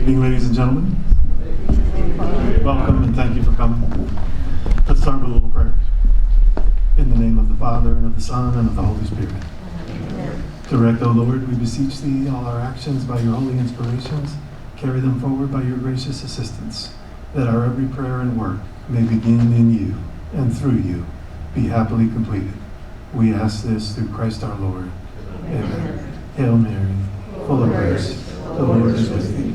evening, ladies and gentlemen. Welcome and thank you for coming. Let's start with a little prayer. In the name of the Father, and of the Son, and of the Holy Spirit. Amen. Direct, O Lord, we beseech Thee, all our actions by Your holy inspirations. Carry them forward by Your gracious assistance, that our every prayer and work may begin in You, and through You be happily completed. We ask this through Christ our Lord. Amen. Hail Mary, full of grace, the Lord is with Thee.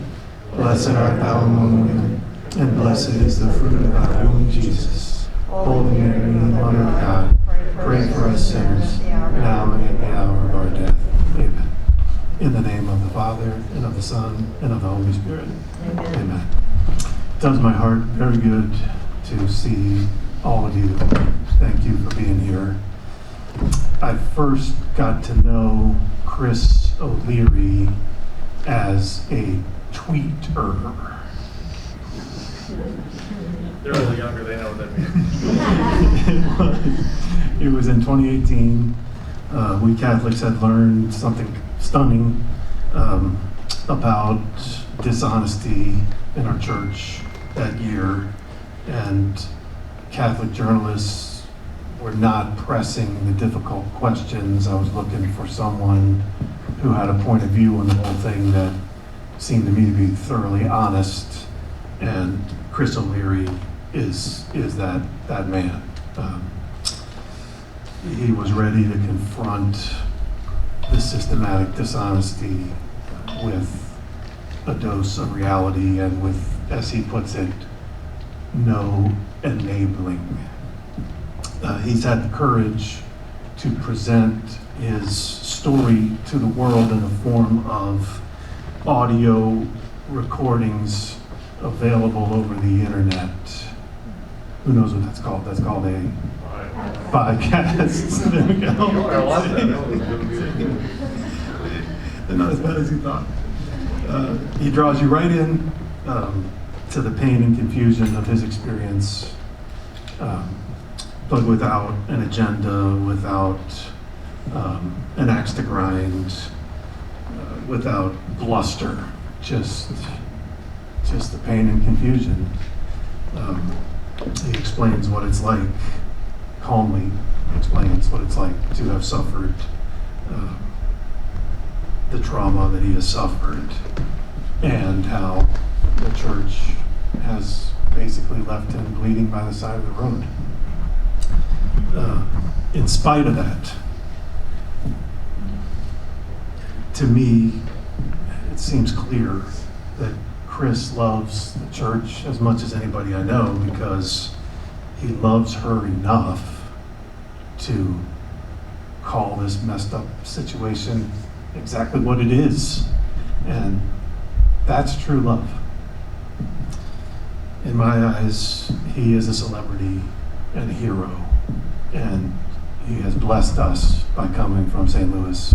Blessed art Thou among women, and blessed is the fruit of Thy womb, Jesus. Holy Mary, Mother of God, pray for us sinners, now and at the hour of our death. Amen. In the name of the Father, and of the Son, and of the Holy Spirit. Amen. Amen. It does my heart very good to see all of you. Thank you for being here. I first got to know Chris O'Leary as a tweeter. They're a little younger, they know what that means. It was in 2018. We Catholics had learned something stunning about dishonesty in our church that year, and Catholic journalists were not pressing the difficult questions. I was looking for someone who had a point of view on the whole thing that seemed to me to be thoroughly honest, and Chris O'Leary is that man. He was ready to confront the systematic dishonesty with a dose of reality and with, as he puts it, no enabling. He's had the courage to present his story to the world in the form of audio recordings available over the internet. Who knows what that's called? That's called a podcast. There we go. They're not as bad as you thought. He draws you right in to the pain and confusion of his experience, but without an agenda, without an axe to grind, without bluster, just the pain and confusion. He explains what it's like, calmly explains what it's like to have suffered the trauma that he has suffered, and how the church has basically left him bleeding by the side of the road. In spite of that, to me, it seems clear that Chris loves the church as much as anybody I know, because he loves her enough to call this messed up situation exactly what it is. And that's true love. In my eyes, he is a celebrity and a hero. And he has blessed us by coming from St. Louis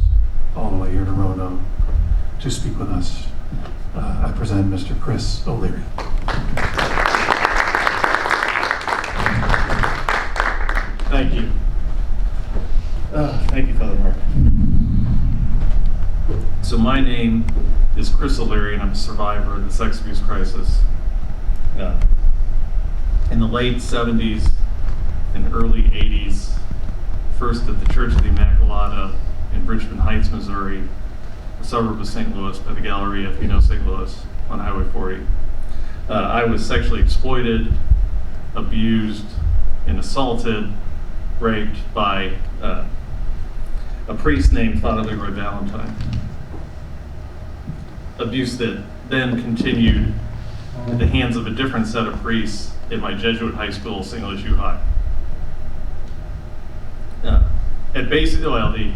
all the way here to Roanoke to speak with us. I present Mr. Chris O'Leary. Thank you. Thank you, Father Mark. So my name is Chris O'Leary, and I'm a survivor of the sex abuse crisis. In the late 70s and early 80s, first at the Church of the Immaculata in Richmond Heights, Missouri, a suburb of St. Louis, by the Galleria, if you know St. Louis, on Highway 40. I was sexually exploited, abused, and assaulted, raped by a priest named Father Leroy Valentine. Abuse that then continued at the hands of a different set of priests at my Jesuit high school, St. Louis U High. At basically, well, the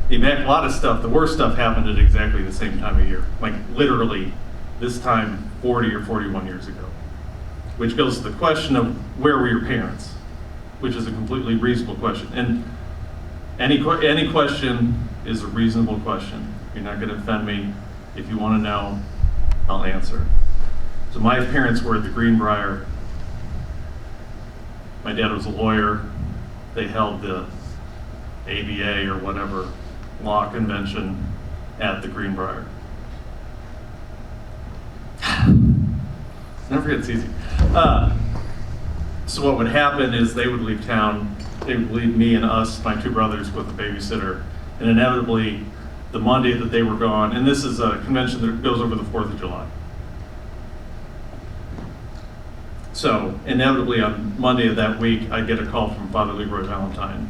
Immaculata stuff, the worst stuff happened at exactly the same time of year. Like literally this time 40 or 41 years ago. Which goes to the question of where were your parents? Which is a completely reasonable question. And any question is a reasonable question. You're not going to offend me. If you want to know, I'll answer. So my parents were at the Greenbrier. My dad was a lawyer. They held the ABA or whatever law convention at the Greenbrier. Never gets easy. So what would happen is they would leave town, they would leave me and us, my two brothers, with a babysitter, and inevitably, the Monday that they were gone, and this is a convention that goes over the 4th of July. So inevitably on Monday of that week, I'd get a call from Father Leroy Valentine,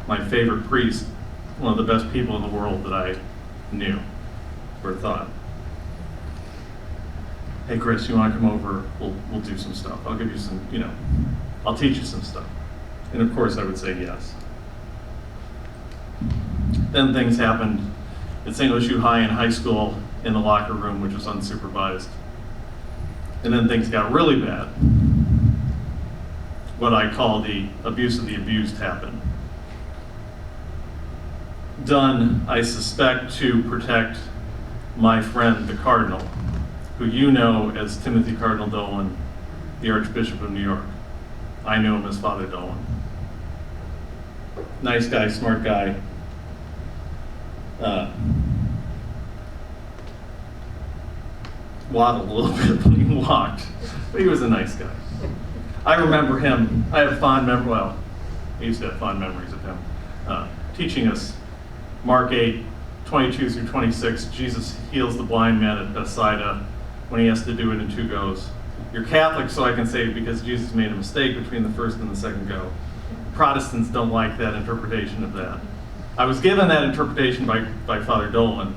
my favorite priest, one of the best people in the world that I knew or thought. Hey Chris, you want to come over? We'll do some stuff. I'll give you some, I'll teach you some stuff. And of course I would say yes. Then things happened at St. Louis U High in high school in the locker room, which was unsupervised. And then things got really bad. What I call the abuse of the abused happened. Done, I suspect, to protect my friend, the Cardinal, who you know as Timothy Cardinal Dolan, the Archbishop of New York. I knew him as Father Dolan. Nice guy, smart guy. Waddled a little bit when he walked, but he was a nice guy. I remember him, I have fond memories, well, I used to have fond memories of him, teaching us Mark 8, 22 through 26, Jesus heals the blind man at Bethsaida when he has to do it in 2 goes. You're Catholic, so I can say because Jesus made a mistake between the first and the second go. Protestants don't like that interpretation of that. I was given that interpretation by Father Dolan.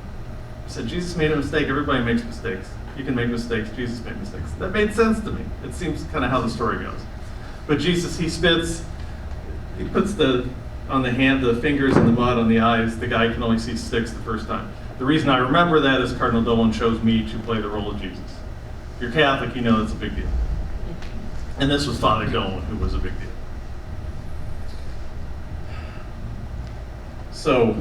He said, Jesus made a mistake, everybody makes mistakes. You can make mistakes, Jesus made mistakes. That made sense to me. It seems kind of how the story goes. But Jesus, he spits, he puts on the hand, the fingers in the mud on the eyes. The guy can only see sticks the first time. The reason I remember that is Cardinal Dolan chose me to play the role of Jesus. If you're Catholic, you know that's a big deal. And this was Father Dolan, who was a big deal. So,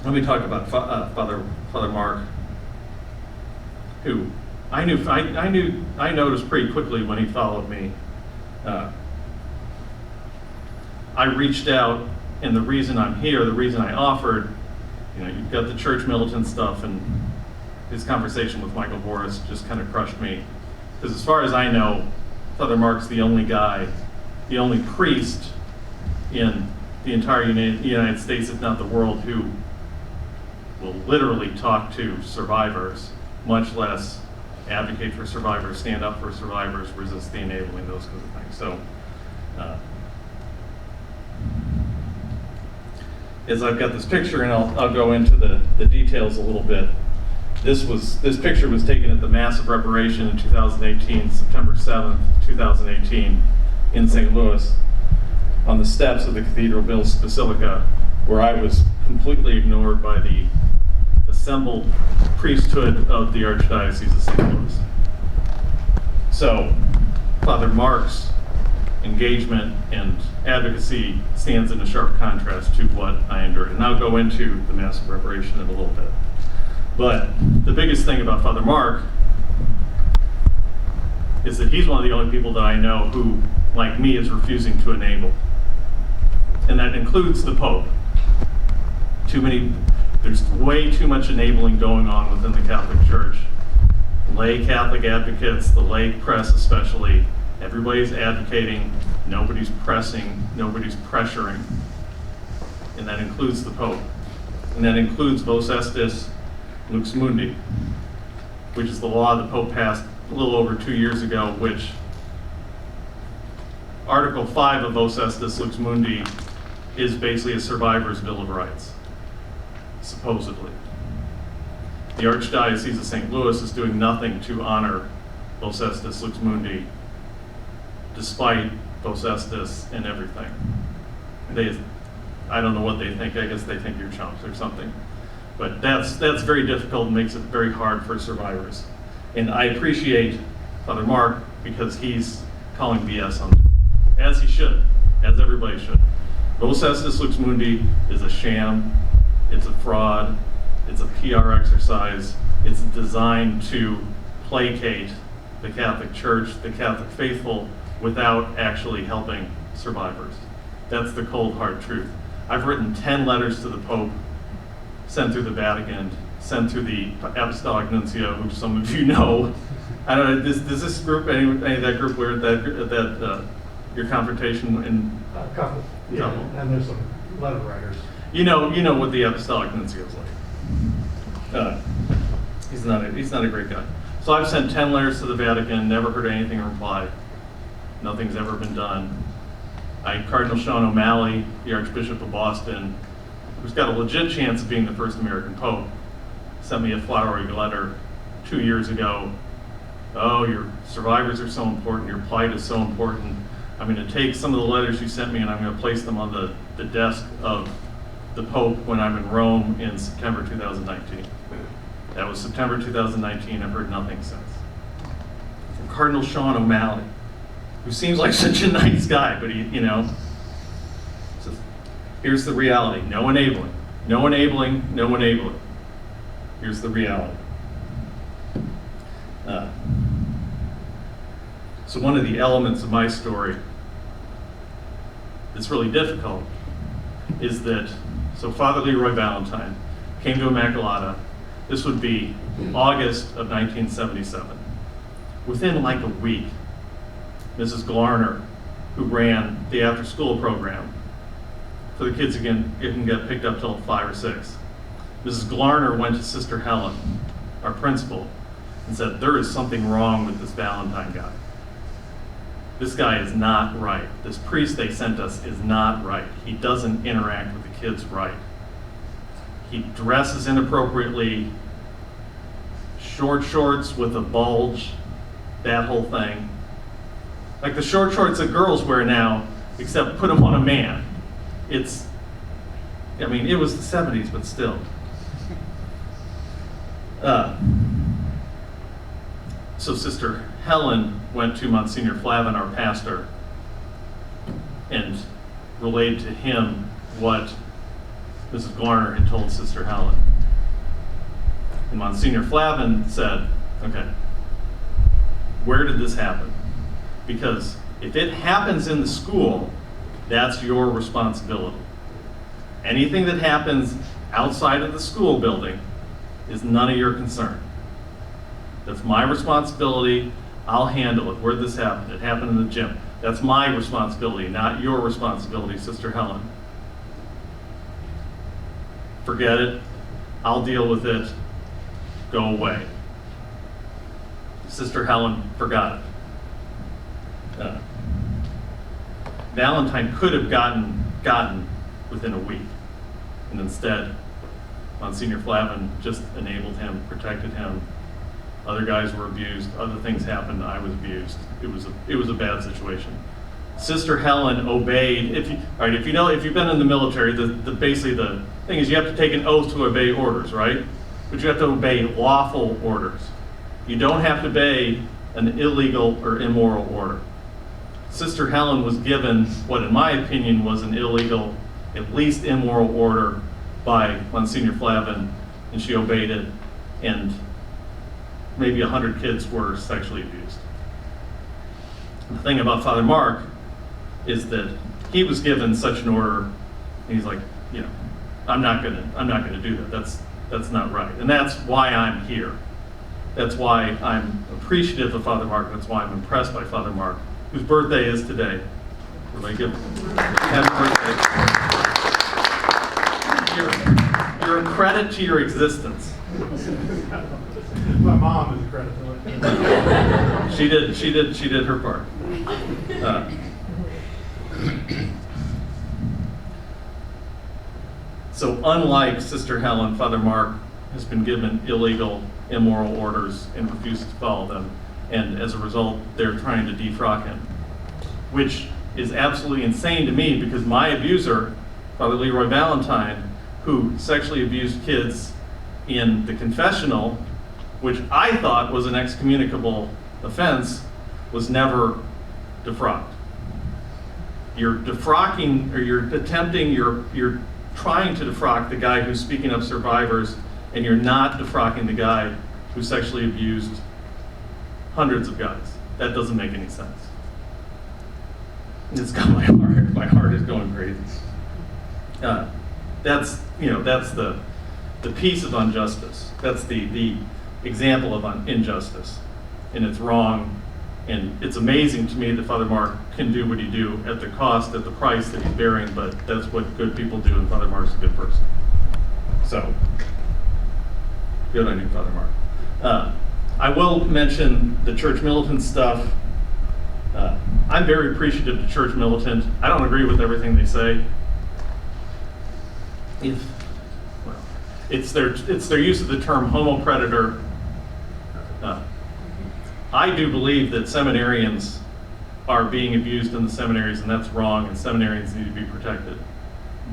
let me talk about Father Mark, who I noticed pretty quickly when he followed me. I reached out, and the reason I'm here, the reason I offered, you've got the church militant stuff, and his conversation with Michael Boris just kind of crushed me. Because as far as I know, Father Mark's the only guy, the only priest in the entire United States, if not the world, who will literally talk to survivors, much less advocate for survivors, stand up for survivors, resist the enabling, those kinds of things. So, as I've got this picture, and I'll go into the details a little bit. This picture was taken at the Mass of Reparation in 2018, September 7th, 2018, in St. Louis, on the steps of the Cathedral Basilica, where I was completely ignored by the assembled priesthood of the Archdiocese of St. Louis. So, Father Mark's engagement and advocacy stands in a sharp contrast to what I endured. And I'll go into the Mass of Reparation in a little bit. But the biggest thing about Father Mark is that he's one of the only people that I know who, like me, is refusing to enable. And that includes the Pope. There's way too much enabling going on within the Catholic Church. Lay Catholic advocates, the lay press especially, everybody's advocating, nobody's pressing, nobody's pressuring. And that includes the Pope. And that includes Vos Estis Lux Mundi, which is the law the Pope passed a little over 2 years ago, which Article 5 of Vos Estis Lux Mundi is basically a survivor's Bill of Rights, supposedly. The Archdiocese of St. Louis is doing nothing to honor Vos Estis Lux Mundi, despite Vos Estis and everything. I don't know what they think. I guess they think you're chumps or something. But that's very difficult and makes it very hard for survivors. And I appreciate Father Mark because he's calling BS on them, as he should, as everybody should. Vos Estis Lux Mundi is a sham, it's a fraud, it's a PR exercise, it's designed to placate the Catholic Church, the Catholic faithful, without actually helping survivors. That's the cold hard truth. I've written 10 letters to the Pope, sent through the Vatican, sent through the Apostolic Nuncio, who some of you know. I don't know, does this group, any of that group were at your confrontation in? A couple, yeah, Couple. and there's some letter writers. You know what the Apostolic Nuncio is like. He's not a great guy. So I've sent 10 letters to the Vatican, never heard anything in reply. Nothing's ever been done. Cardinal Sean O'Malley, the Archbishop of Boston, who's got a legit chance of being the first American Pope, sent me a flowery letter 2 years ago. Oh, your survivors are so important, your plight is so important. I'm going to take some of the letters you sent me and I'm going to place them on the desk of the Pope when I'm in Rome in September 2019. That was September 2019. I've heard nothing since. From Cardinal Sean O'Malley, who seems like such a nice guy, but he, says, here's the reality. No enabling. No enabling. No enabling. Here's the reality. So one of the elements of my story that's really difficult is that, so Father Leroy Valentine came to Immaculata. This would be August of 1977. Within like a week, Mrs. Glarner, who ran the after-school program for the kids again, it can get picked up till 5 or 6. Mrs. Glarner went to Sister Helen, our principal, and said, there is something wrong with this Valentine guy. This guy is not right. This priest they sent us is not right. He doesn't interact with the kids right. He dresses inappropriately, short shorts with a bulge, that whole thing. Like the short shorts that girls wear now, except put them on a man. It was the 70s, but still. So Sister Helen went to Monsignor Flavin, our pastor, and relayed to him what Mrs. Glarner had told Sister Helen. And Monsignor Flavin said, okay, where did this happen? Because if it happens in the school, that's your responsibility. Anything that happens outside of the school building is none of your concern. That's my responsibility. I'll handle it. Where'd this happen? It happened in the gym. That's my responsibility, not your responsibility, Sister Helen. Forget it. I'll deal with it. Go away. Sister Helen forgot it. Valentine could have gotten within a week. And instead, Monsignor Flavin just enabled him, protected him. Other guys were abused. Other things happened. I was abused. It was a bad situation. Sister Helen obeyed. If you've been in the military, basically the thing is you have to take an oath to obey orders, right? But you have to obey lawful orders. You don't have to obey an illegal or immoral order. Sister Helen was given what, in my opinion, was an illegal, at least immoral order by Monsignor Flavin, and she obeyed it, and maybe 100 kids were sexually abused. The thing about Father Mark is that he was given such an order, and he's like, I'm not gonna do that. That's not right. And that's why I'm here. That's why I'm appreciative of Father Mark. That's why I'm impressed by Father Mark, whose birthday is today. Everybody give happy birthday. You're a credit to your existence. My mom is a credit to it. She did her part. So unlike Sister Helen, Father Mark has been given illegal, immoral orders and refuses to follow them. And as a result, they're trying to defrock him, which is absolutely insane to me because my abuser, Father Leroy Valentine, who sexually abused kids in the confessional, which I thought was an excommunicable offense, was never defrocked. You're defrocking, or you're trying to defrock the guy who's speaking up survivors, and you're not defrocking the guy who sexually abused hundreds of guys. That doesn't make any sense. It's got my heart. My heart is going crazy. That's the the piece of injustice. That's the example of injustice. And it's wrong. And it's amazing to me that Father Mark can do what he do at the cost, at the price that he's bearing, but that's what good people do, and Father Mark's a good person. So, good on you, Father Mark. I will mention the church militant stuff. I'm very appreciative to church militant. I don't agree with everything they say. It's their use of the term homo predator. I do believe that seminarians are being abused in the seminaries, and that's wrong, and seminarians need to be protected.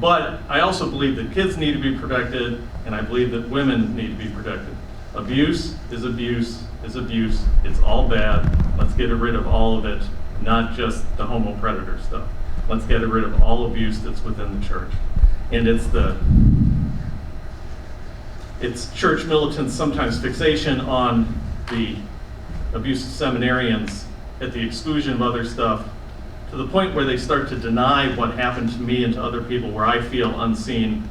But I also believe that kids need to be protected, and I believe that women need to be protected. Abuse is abuse is abuse. It's all bad. Let's get rid of all of it, not just the homo predator stuff. Let's get rid of all abuse that's within the church. And it's church militants' sometimes fixation on the abuse of seminarians at the exclusion of other stuff, to the point where they start to deny what happened to me and to other people, where I feel unseen.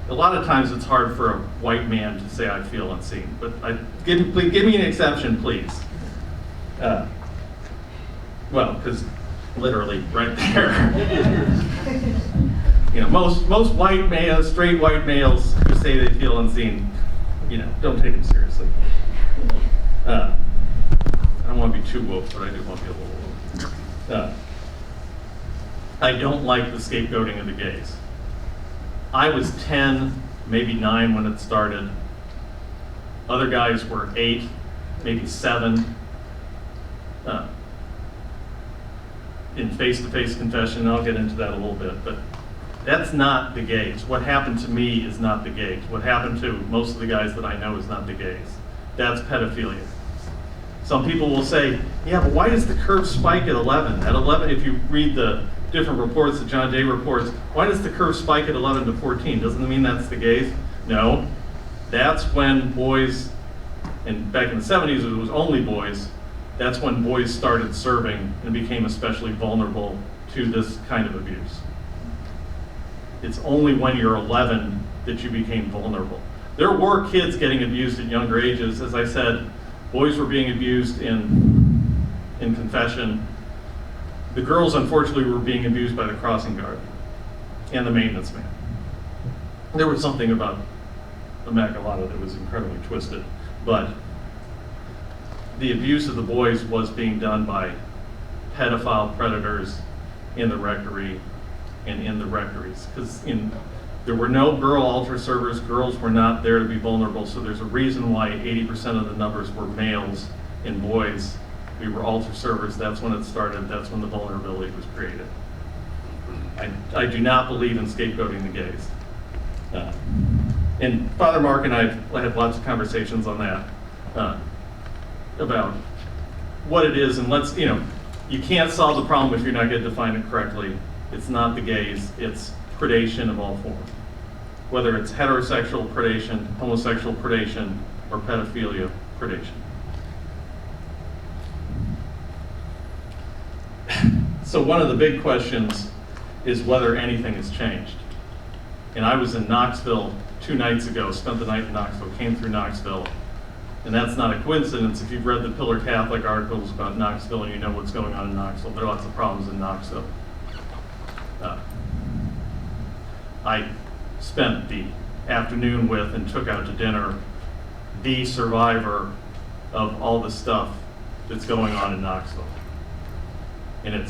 A lot of times it's hard for a white man to say I feel unseen, but give me an exception, please. Well, because literally right there. Most white males, straight white males who say they feel unseen, don't take them seriously. I don't want to be too woke, but I do want to be a little woke. I don't like the scapegoating of the gays. I was 10, maybe 9 when it started. Other guys were 8, maybe 7. In face-to-face confession, I'll get into that a little bit, but that's not the gays. What happened to me is not the gays. What happened to most of the guys that I know is not the gays. That's pedophilia. Some people will say, yeah, but why does the curve spike at 11? At 11, if you read the different reports, the John Day reports, why does the curve spike at 11 to 14? Doesn't it mean that's the gays? No. That's when boys, and back in the 70s it was only boys, that's when boys started serving and became especially vulnerable to this kind of abuse. It's only when you're 11 that you became vulnerable. There were kids getting abused at younger ages. As I said, boys were being abused in confession. The girls, unfortunately, were being abused by the crossing guard and the maintenance man. There was something about Immaculata that was incredibly twisted, but the abuse of the boys was being done by pedophile predators in the rectory and in the rectories. Because there were no girl altar servers, girls were not there to be vulnerable, so there's a reason why 80% of the numbers were males and boys. We were altar servers, that's when it started, that's when the vulnerability was created. I do not believe in scapegoating the gays. And Father Mark and I had lots of conversations on that, about what it is, and you can't solve the problem if you're not going to define it correctly. It's not the gays, it's predation of all forms. Whether it's heterosexual predation, homosexual predation, or pedophilia predation. So one of the big questions is whether anything has changed. And I was in Knoxville 2 nights ago, spent the night in Knoxville, came through Knoxville. And that's not a coincidence if you've read the Pillar Catholic articles about Knoxville and you know what's going on in Knoxville. There are lots of problems in Knoxville. I spent the afternoon with and took out to dinner the survivor of all the stuff that's going on in Knoxville. And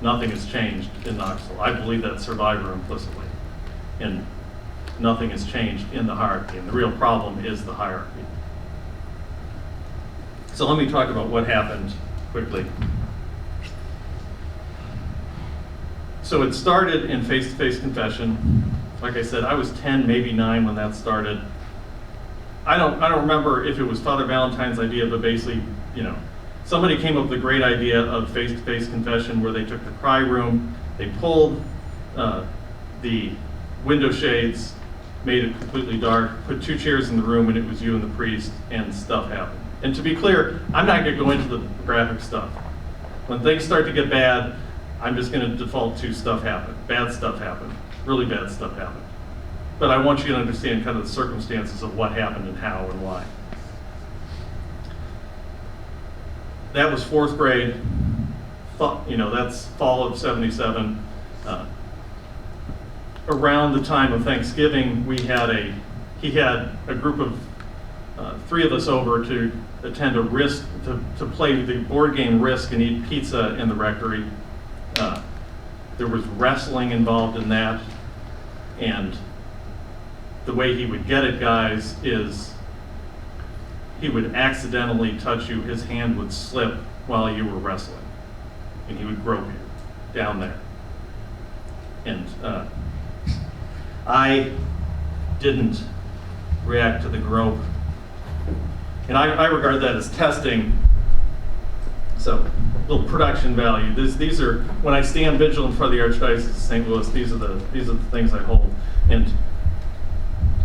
nothing has changed in Knoxville. I believe that survivor implicitly. And nothing has changed in the hierarchy. And the real problem is the hierarchy. So let me talk about what happened quickly. So it started in face-to-face confession. Like I said, I was 10, maybe 9 when that started. I don't remember if it was Father Valentine's idea, but basically, somebody came up with a great idea of face-to-face confession where they took the cry room, they pulled the window shades, made it completely dark, put 2 chairs in the room, and it was you and the priest, and stuff happened. And to be clear, I'm not going to go into the graphic stuff. When things start to get bad, I'm just going to default to stuff happened. Bad stuff happened. Really bad stuff happened. but I want you to understand kind of the circumstances of what happened and how and why. That was 4th grade. That's fall of 77. Around the time of Thanksgiving, he had a group of 3 of us over to attend a Risk, to play the board game Risk and eat pizza in the rectory. There was wrestling involved in that, and the way he would get it, guys, is he would accidentally touch you, his hand would slip while you were wrestling, and he would grope you down there. And I didn't react to the grope. And I regard that as testing. So, little production value. These are, when I stand vigil in front of the Archdiocese of St. Louis, these are the things I hold. And,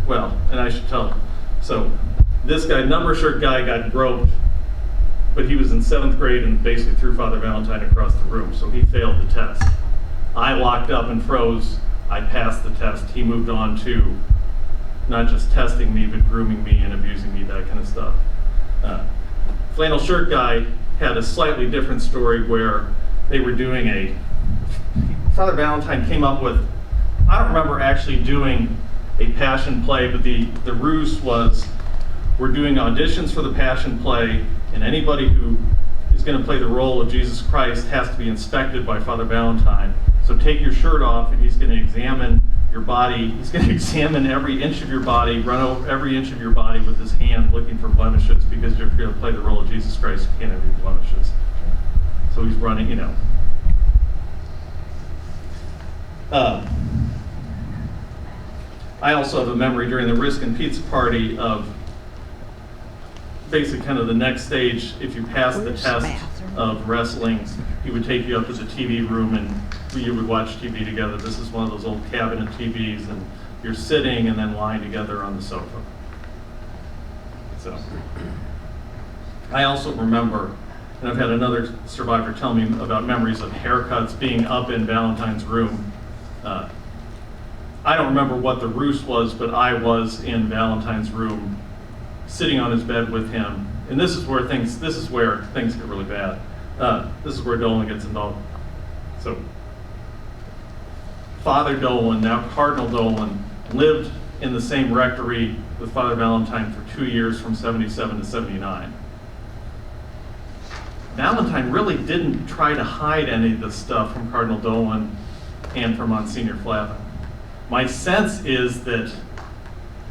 well, and I should tell. So, this guy, number shirt guy, got groped, but he was in 7th grade and basically threw Father Valentine across the room, so he failed the test. I locked up and froze. I passed the test. He moved on to not just testing me, but grooming me and abusing me, that kind of stuff. Flannel shirt guy had a slightly different story where they were doing Father Valentine came up with, I don't remember actually doing a passion play, but the ruse was, we're doing auditions for the passion play, and anybody who is going to play the role of Jesus Christ has to be inspected by Father Valentine. So take your shirt off, and he's going to examine your body. He's going to examine every inch of your body, run over every inch of your body with his hand looking for blemishes, because if you're going to play the role of Jesus Christ, you can't have any blemishes. So he's running, I also have a memory during the Risk and Pizza party of basically kind of the next stage. If you pass the test of wrestling, he would take you up to the TV room and you would watch TV together. This is one of those old cabinet TVs, and you're sitting and then lying together on the sofa. So, I also remember, and I've had another survivor tell me about memories of haircuts, being up in Valentine's room. I don't remember what the ruse was, but I was in Valentine's room, sitting on his bed with him, and this is where things get really bad. This is where Dolan gets involved. So, Father Dolan, now Cardinal Dolan, lived in the same rectory with Father Valentine for 2 years, from 77 to 79. Valentine really didn't try to hide any of this stuff from Cardinal Dolan and from Monsignor Flavin. My sense is that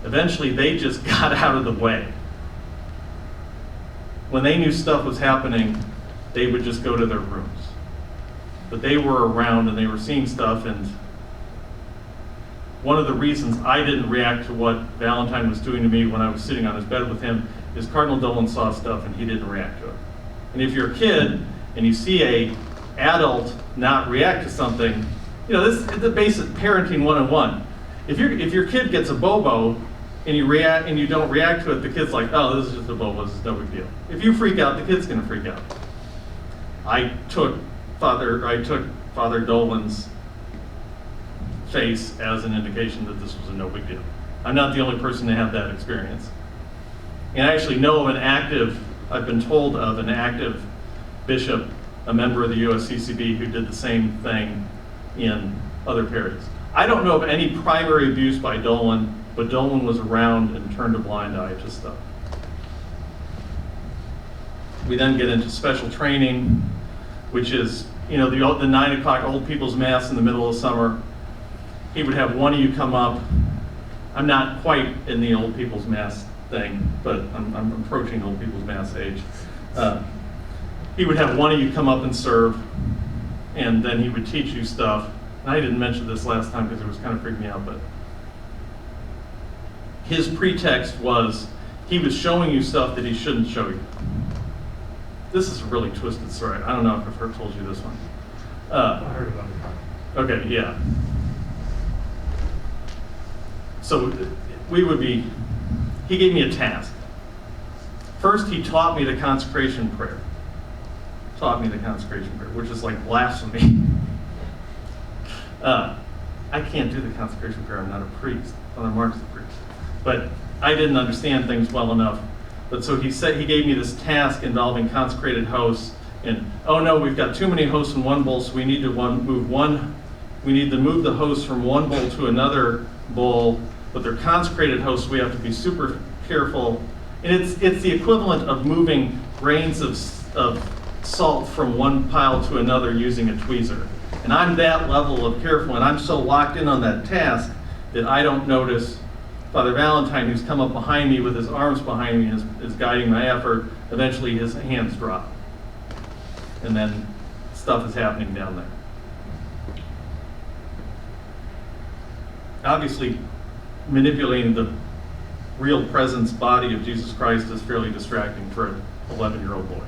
eventually they just got out of the way. When they knew stuff was happening, they would just go to their rooms. But they were around and they were seeing stuff, and one of the reasons I didn't react to what Valentine was doing to me when I was sitting on his bed with him is Cardinal Dolan saw stuff and he didn't react to it. And if you're a kid and you see an adult not react to something, this is the basic parenting 101. If your kid gets a bobo and you don't react to it, the kid's like, oh, this is just a bobo, this is no big deal. If you freak out, the kid's gonna freak out. I took Father Dolan's face as an indication that this was a no big deal. I'm not the only person to have that experience. And I actually know of I've been told of an active bishop, a member of the USCCB, who did the same thing in other parishes. I don't know of any primary abuse by Dolan, but Dolan was around and turned a blind eye to stuff. We then get into special training, which is, the 9 o'clock Old People's Mass in the middle of summer. He would have one of you come up. I'm not quite in the Old People's Mass thing, but I'm approaching Old People's Mass age. He would have one of you come up and serve, and then he would teach you stuff. And I didn't mention this last time because it was kind of freaking me out, but his pretext was he was showing you stuff that he shouldn't show you. This is a really twisted story. I don't know if I've told you this one. I heard about it. Okay, yeah. So he gave me a task. First, he taught me the consecration prayer. Which is like blasphemy. I can't do the consecration prayer, I'm not a priest. Father Mark's a priest. But I didn't understand things well enough. But so he gave me this task involving consecrated hosts, and oh no, we've got too many hosts in one bowl, so we need to move the hosts from one bowl to another bowl, but they're consecrated hosts, so we have to be super careful. And it's the equivalent of moving grains of salt from one pile to another using a tweezer. And I'm that level of careful, and I'm so locked in on that task that I don't notice Father Valentine, who's come up behind me with his arms behind me, is guiding my effort. Eventually his hands drop. And then stuff is happening down there. Obviously, manipulating the real presence body of Jesus Christ is fairly distracting for an 11-year-old boy.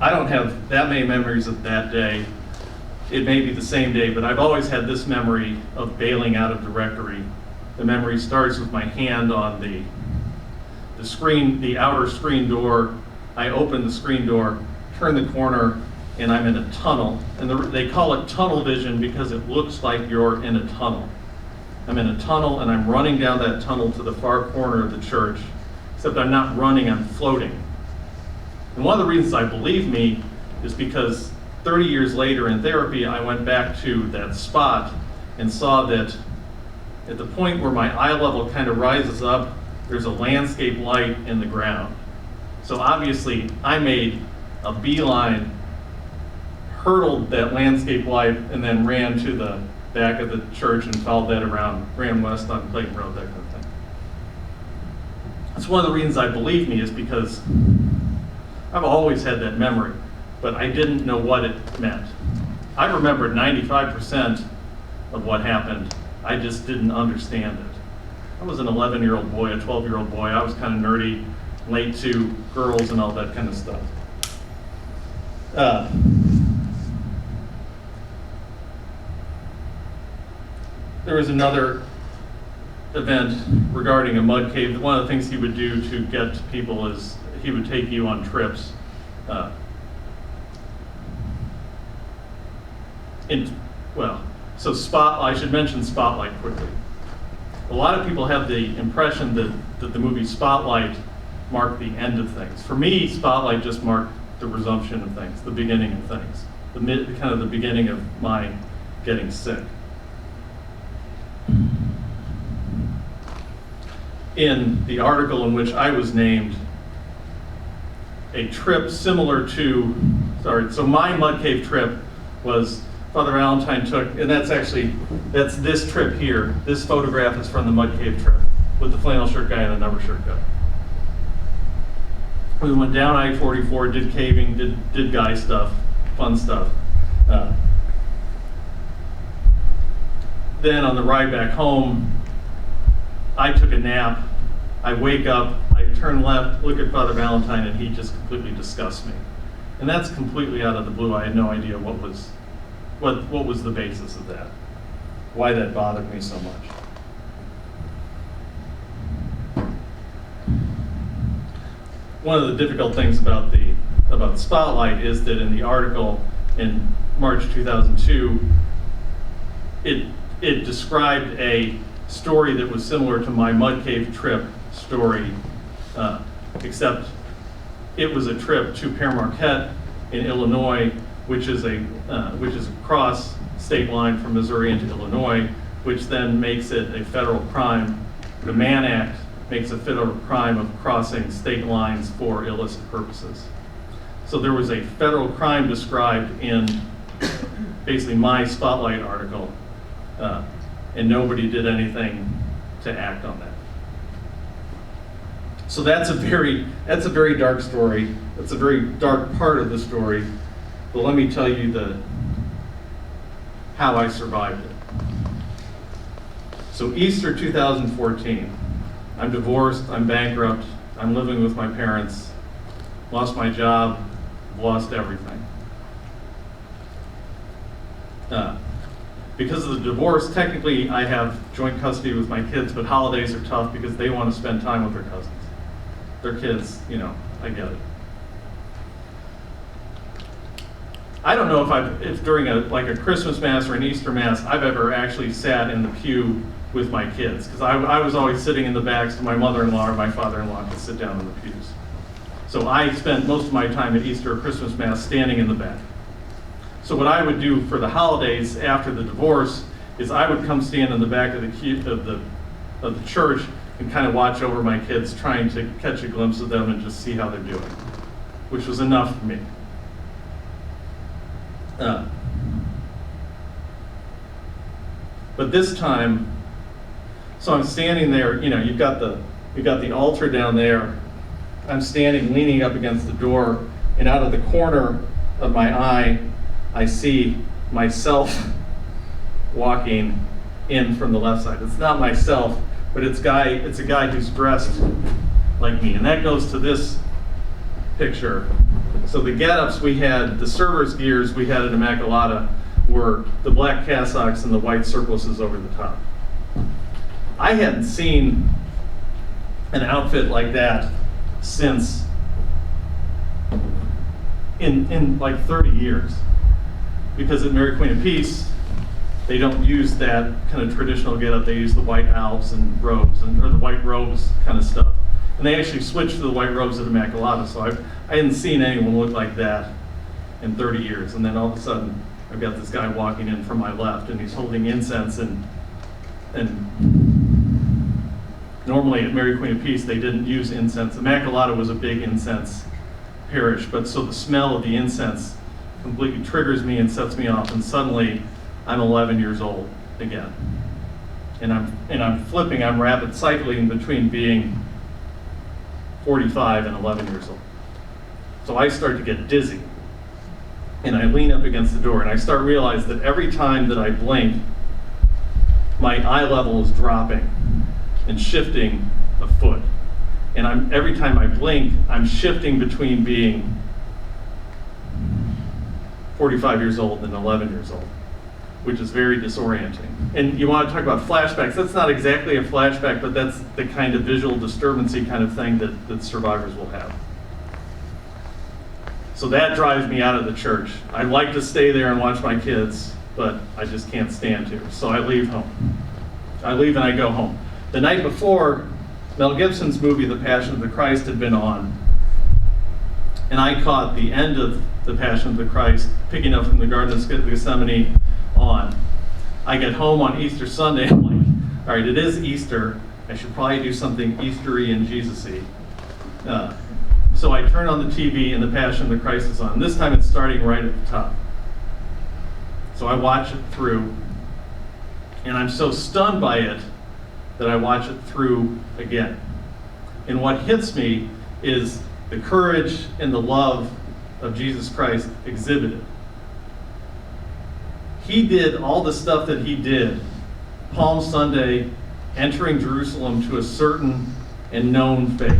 I don't have that many memories of that day. It may be the same day, but I've always had this memory of bailing out of directory. The memory starts with my hand on the screen, the outer screen door. I open the screen door, turn the corner, and I'm in a tunnel. And they call it tunnel vision because it looks like you're in a tunnel. I'm in a tunnel, and I'm running down that tunnel to the far corner of the church, except I'm not running, I'm floating. And one of the reasons I believe me is because 30 years later in therapy, I went back to that spot and saw that at the point where my eye level kind of rises up, there's a landscape light in the ground. So obviously, I made a beeline, hurdled that landscape light, and then ran to the back of the church and followed that around, ran west on Clayton Road, that kind of thing. That's one of the reasons I believe me, is because I've always had that memory, but I didn't know what it meant. I remembered 95% of what happened. I just didn't understand it. I was an 11-year-old boy, a 12-year-old boy. I was kind of nerdy, late to girls and all that kind of stuff. There was another event regarding a mud cave. One of the things he would do to get people is he would take you on trips. I should mention Spotlight quickly. A lot of people have the impression that the movie Spotlight marked the end of things. For me, Spotlight just marked the resumption of things, the beginning of things, kind of the beginning of my getting sick. In the article in which I was named, a trip similar to, so my mud cave trip was Father Valentine took, and that's this trip here. This photograph is from the mud cave trip with the flannel shirt guy and the number shirt guy. We went down I-44, did caving, did guy stuff, fun stuff. Then on the ride back home, I took a nap. I wake up, I turn left, look at Father Valentine, and he just completely disgusts me. And that's completely out of the blue. I had no idea what was the basis of that, why that bothered me so much. One of the difficult things about the Spotlight is that in the article in March 2002, it described a story that was similar to my mud cave trip story, except it was a trip to Père Marquette in Illinois, which is across state line from Missouri into Illinois, which then makes it a federal crime. The Mann Act makes a federal crime of crossing state lines for illicit purposes. So there was a federal crime described in basically my Spotlight article, and nobody did anything to act on that. So that's a very dark story. That's a very dark part of the story. But let me tell you how I survived it. So Easter 2014, I'm divorced, I'm bankrupt, I'm living with my parents, lost my job, lost everything. Because of the divorce, technically I have joint custody with my kids, but holidays are tough because they want to spend time with their cousins. Their kids, I get it. I don't know if during a Christmas Mass or an Easter Mass, I've ever actually sat in the pew with my kids, because I was always sitting in the back so my mother-in-law or my father-in-law could sit down in the pews. So I spent most of my time at Easter or Christmas Mass standing in the back. So what I would do for the holidays after the divorce is I would come stand in the back of the church and kind of watch over my kids, trying to catch a glimpse of them and just see how they're doing, which was enough for me. But this time, so I'm standing there, you've got the altar down there. I'm standing leaning up against the door, and out of the corner of my eye, I see myself walking in from the left side. It's not myself, but it's a guy who's dressed like me. And that goes to this picture. So the get-ups we had, the servers' gears we had at Immaculata were the black cassocks and the white surplices over the top. I hadn't seen an outfit like that since in like 30 years. Because at Mary Queen of Peace, they don't use that kind of traditional getup. They use the white albs and robes, or the white robes kind of stuff. And they actually switched to the white robes at Immaculata, so I hadn't seen anyone look like that in 30 years. And then all of a sudden, I've got this guy walking in from my left, and he's holding incense, and normally at Mary Queen of Peace, they didn't use incense. Immaculata was a big incense parish, but so the smell of the incense completely triggers me and sets me off, and suddenly I'm 11 years old again. And I'm flipping, I'm rapid cycling between being 45 and 11 years old. So I start to get dizzy, and I lean up against the door, and I start to realize that every time that I blink, my eye level is dropping and shifting a foot. And every time I blink, I'm shifting between being 45 years old and 11 years old, which is very disorienting. And you want to talk about flashbacks. That's not exactly a flashback, but that's the kind of visual disturbancy kind of thing that survivors will have. So that drives me out of the church. I'd like to stay there and watch my kids, but I just can't stand to. So I leave home. I leave and I go home. The night before, Mel Gibson's movie, The Passion of the Christ, had been on. And I caught the end of The Passion of the Christ, picking up from the Garden of Gethsemane on. I get home on Easter Sunday, I'm like, all right, it is Easter. I should probably do something Eastery and Jesus-y. So I turn on the TV and The Passion of the Christ is on. This time it's starting right at the top. So I watch it through, and I'm so stunned by it that I watch it through again. And what hits me is the courage and the love of Jesus Christ exhibited. He did all the stuff that he did, Palm Sunday, entering Jerusalem to a certain and known faith.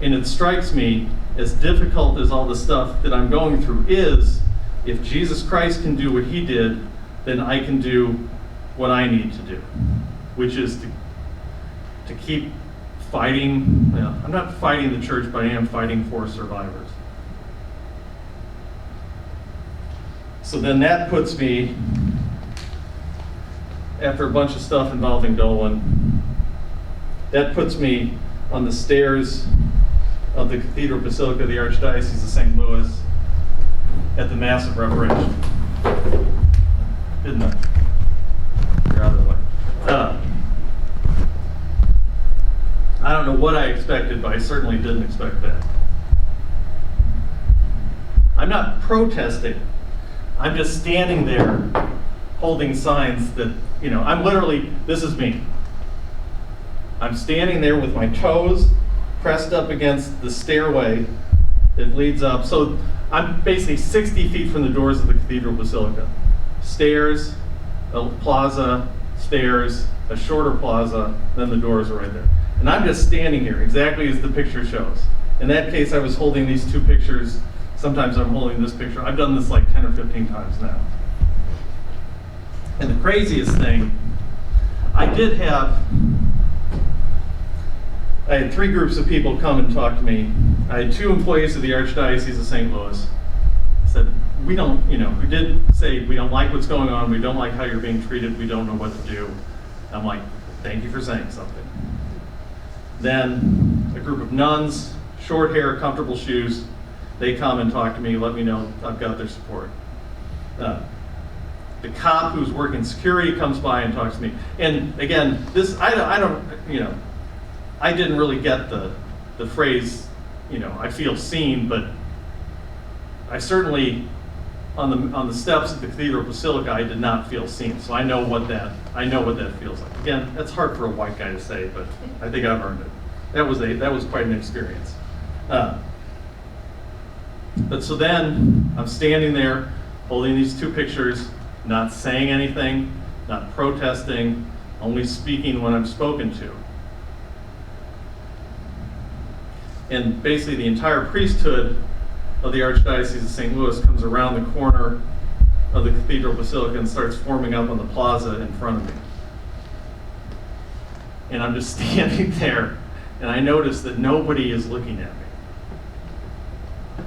And it strikes me, as difficult as all the stuff that I'm going through is, if Jesus Christ can do what he did, then I can do what I need to do, which is to keep fighting. I'm not fighting the church, but I am fighting for survivors. So then that puts me, after a bunch of stuff involving Dolan, that puts me on the stairs of the Cathedral Basilica of the Archdiocese of St. Louis at the Mass of Reparation. Didn't I? You're out of the way. I don't know what I expected, but I certainly didn't expect that. I'm not protesting. I'm just standing there holding signs that, I'm literally, this is me. I'm standing there with my toes pressed up against the stairway that leads up. So I'm basically 60 feet from the doors of the Cathedral Basilica. Stairs, a plaza, stairs, a shorter plaza, then the doors are right there. And I'm just standing here, exactly as the picture shows. In that case, I was holding these two pictures. Sometimes I'm holding this picture. I've done this like 10 or 15 times now. And the craziest thing, I had three groups of people come and talk to me. I had two employees of the Archdiocese of St. Louis. I said, we don't, we did say, we don't like what's going on, we don't like how you're being treated, we don't know what to do. I'm like, thank you for saying something. Then a group of nuns, short hair, comfortable shoes, they come and talk to me, let me know I've got their support. The cop who's working security comes by and talks to me. And again, this, I don't, I didn't really get the phrase, I feel seen, but I certainly, on the steps of the Cathedral Basilica, I did not feel seen. So I know what that feels like. Again, that's hard for a white guy to say, but I think I've earned it. That was quite an experience. But so then I'm standing there holding these two pictures, not saying anything, not protesting, only speaking when I'm spoken to. And basically the entire priesthood of the Archdiocese of St. Louis comes around the corner of the Cathedral Basilica and starts forming up on the plaza in front of me. And I'm just standing there, and I notice that nobody is looking at me,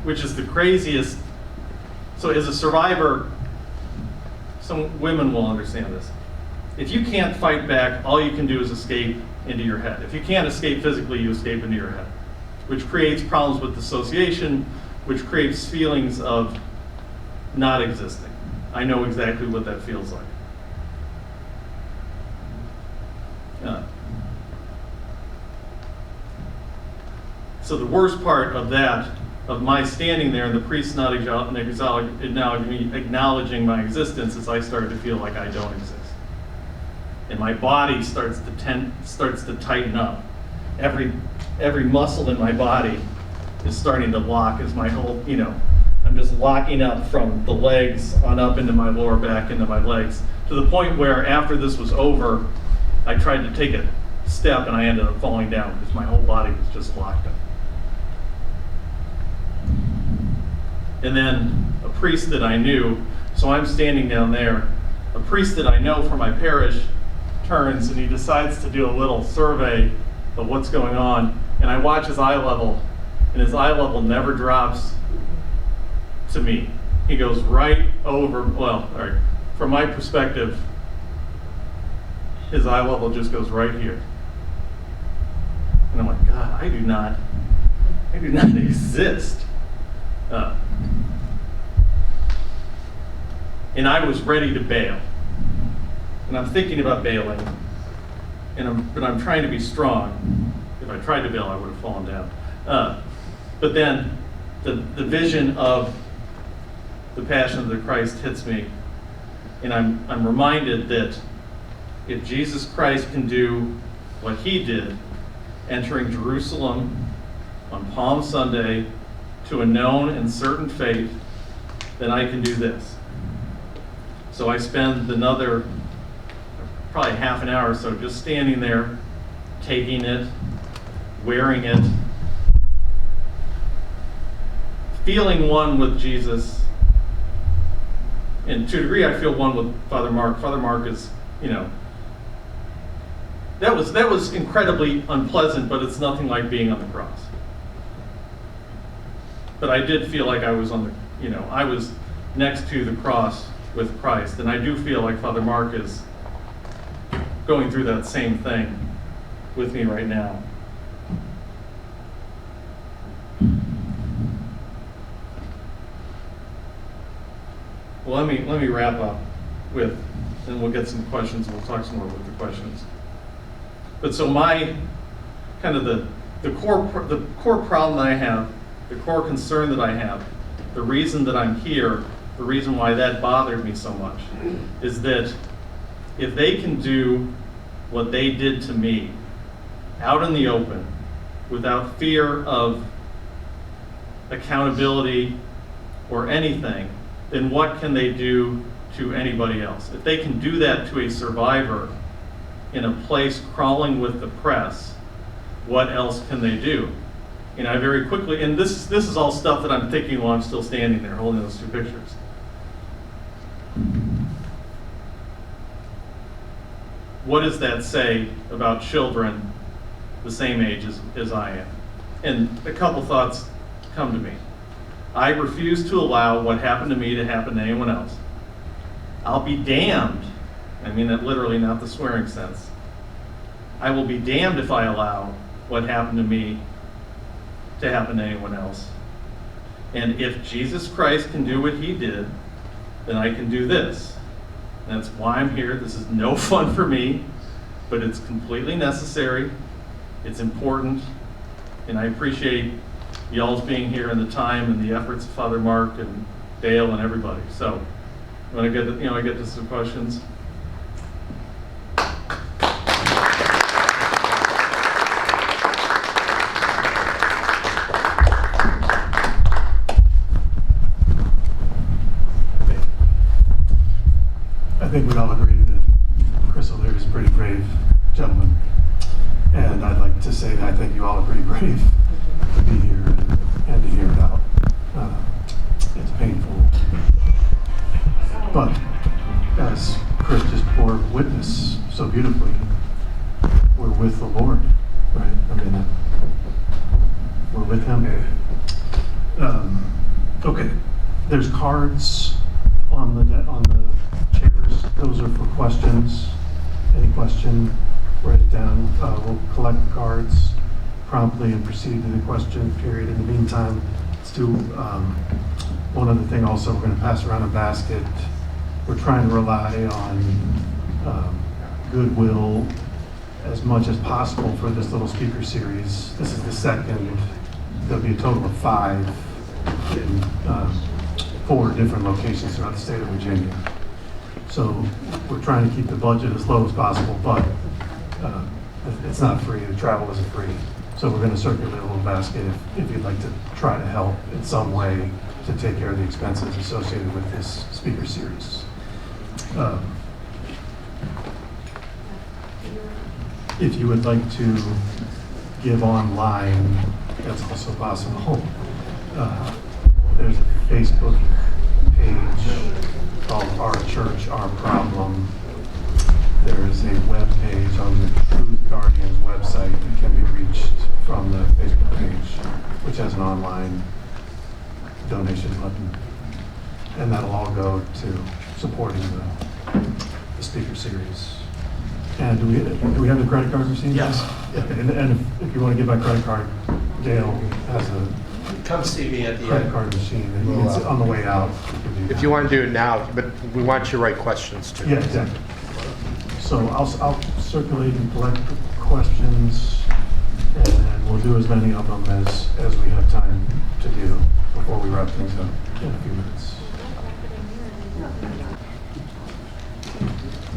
which is the craziest. So as a survivor, some women will understand this. If you can't fight back, all you can do is escape into your head. If you can't escape physically, you escape into your head, which creates problems with dissociation, which creates feelings of not existing. I know exactly what that feels like. So the worst part of that, of my standing there and the priest not acknowledging my existence, is I started to feel like I don't exist. And my body starts to tighten up. Every muscle in my body is starting to lock as my whole, I'm just locking up from the legs on up into my lower back, into my legs, to the point where after this was over, I tried to take a step and I ended up falling down because my whole body was just locked up. And then a priest that I knew, so I'm standing down there, a priest that I know from my parish turns and he decides to do a little survey of what's going on, and I watch his eye level, and his eye level never drops to me. He goes right over, from my perspective, his eye level just goes right here. And I'm like, God, I do not exist. And I was ready to bail. And I'm thinking about bailing, but I'm trying to be strong. If I tried to bail, I would have fallen down. But then the vision of the Passion of the Christ hits me, and I'm reminded that if Jesus Christ can do what he did, entering Jerusalem on Palm Sunday to a known and certain faith, then I can do this. So I spend another probably half an hour or so just standing there, taking it, wearing it, feeling one with Jesus. And to a degree, I feel one with Father Mark. Father Mark is, that was incredibly unpleasant, but it's nothing like being on the cross. But I did feel like I was I was next to the cross with Christ, and I do feel like Father Mark is going through that same thing with me right now. Well, let me wrap up with, and we'll get some questions. We'll talk some more with the questions. But so my kind of the core problem that I have, the core concern that I have, the reason that I'm here, the reason why that bothered me so much, is that if they can do what they did to me out in the open without fear of accountability or anything, then what can they do to anybody else? If they can do that to a survivor in a place crawling with the press, what else can they do? I very quickly, and this is all stuff that I'm thinking while I'm still standing there holding those two pictures. What does that say about children the same age as I am? And a couple thoughts come to me. I refuse to allow what happened to me to happen to anyone else. I'll be damned, I mean that literally, not the swearing sense. I will be damned if I allow what happened to me to happen to anyone else. And if Jesus Christ can do what he did, then I can do this. That's why I'm here. This is no fun for me, but it's completely necessary. It's important, and I appreciate y'all's being here and the time and the efforts of Father Mark and Dale and everybody. So, when I get to some questions. I think we all agree that Chris O'Leary is a pretty brave gentleman. And I'd like to say that I think you all are pretty brave to be here and to hear it out. It's painful. But as Chris just bore witness so beautifully, we're with the Lord, right? I mean, we're with him. Okay, there's cards on the chairs. Those are for questions. Any question, write it down. We'll collect the cards promptly and proceed to the question period. In the meantime, let's do one other thing also. We're going to pass around a basket. We're trying to rely on goodwill as much as possible for this little speaker series. This is the second. There'll be a total of 5 in 4 different locations throughout the state of Virginia. So we're trying to keep the budget as low as possible, but it's not free. The travel isn't free. So we're going to circulate a little basket if you'd like to try to help in some way to take care of the expenses associated with this speaker series. If you would like to give online, that's also possible. There's a Facebook page called Our Church, Our Problem. There's a web page on the Truth Guardians website that can be reached from the Facebook page, which has an online donation button. And that'll all go to supporting the speaker series. And do we have the credit card machine? Yes. Yeah, and if you want to give my credit card, Dale has a Come see me at the credit end. card machine, and it's on the way out. If you want to do it now, but we want you to write questions too. Yeah, exactly. So I'll circulate and collect questions, and we'll do as many of them as we have time to do before we wrap things up in a few minutes.